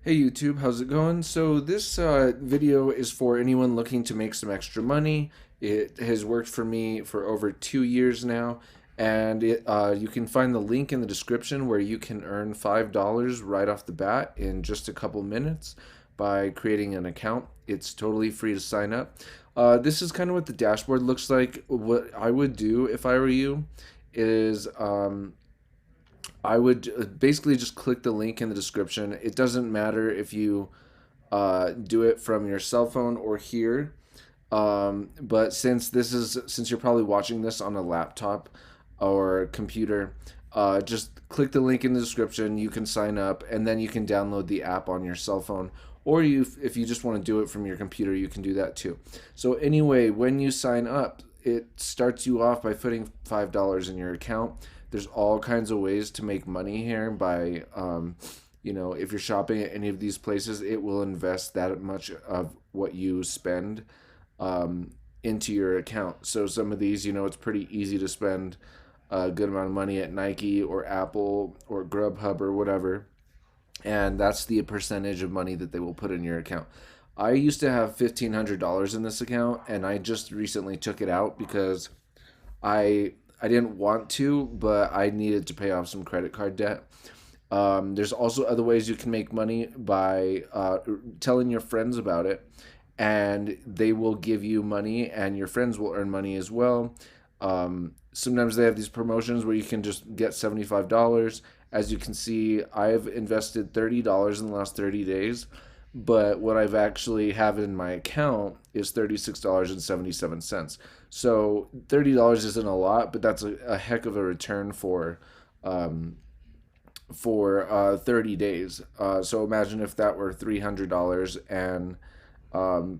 Hey YouTube, how's it going? So this video is for anyone looking to make some extra money. It has worked for me for over 2 years now, and you can find the link in the description where you can earn $5 right off the bat in just a couple minutes by creating an account. It's totally free to sign up. This is kind of what the dashboard looks like. What I would do if I were you is I would basically just click the link in the description. It doesn't matter if you do it from your cell phone or here. But since you're probably watching this on a laptop or computer, just click the link in the description. You can sign up, and then you can download the app on your cell phone. Or if you just want to do it from your computer, you can do that too. So anyway, when you sign up, it starts you off by putting $5 in your account. There's all kinds of ways to make money here by if you're shopping at any of these places, it will invest that much of what you spend into your account. So some of these, it's pretty easy to spend a good amount of money at Nike or Apple or Grubhub or whatever, and that's the percentage of money that they will put in your account. I used to have $1,500 in this account, and I just recently took it out because I didn't want to, but I needed to pay off some credit card debt. There's also other ways you can make money by telling your friends about it, and they will give you money, and your friends will earn money as well. Sometimes they have these promotions where you can just get $75. As you can see, I've invested $30 in the last 30 days, but what I've actually have in my account is $36.77. So $30 isn't a lot, but that's a heck of a return um, for 30 days. So imagine if that were $300, and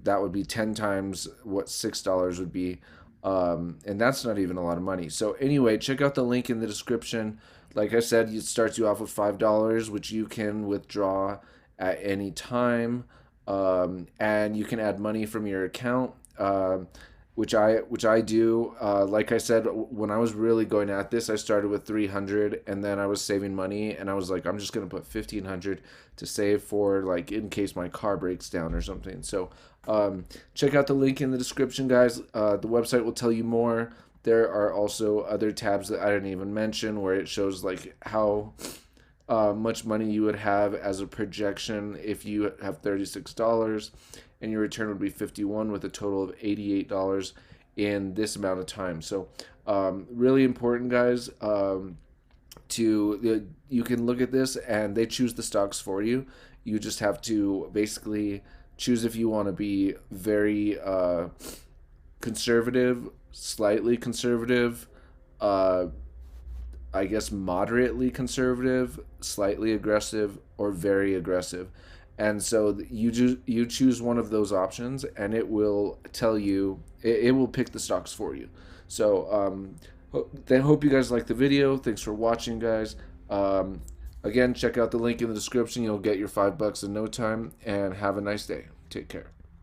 that would be 10 times what $6 would be. And that's not even a lot of money. So anyway, check out the link in the description. Like I said, it starts you off with $5, which you can withdraw at any time, and you can add money from your account, which I do. Like I said, when I was really going at this, I started with 300, and then I was saving money, and I was like, I'm just gonna put 1,500 to save for like in case my car breaks down or something. So check out the link in the description, guys. The website will tell you more. There are also other tabs that I didn't even mention where it shows like how much money you would have as a projection if you have $36, and your return would be 51 with a total of $88 in this amount of time. So really important, guys. You can look at this and they choose the stocks for you. You just have to basically choose if you want to be very conservative, slightly conservative, uh, I guess moderately conservative, slightly aggressive, or very aggressive. And so you choose one of those options, and it will tell you, it will pick the stocks for you. So then hope you guys like the video. Thanks for watching, guys. Again, check out the link in the description. You'll get your $5 in no time, and have a nice day. Take care.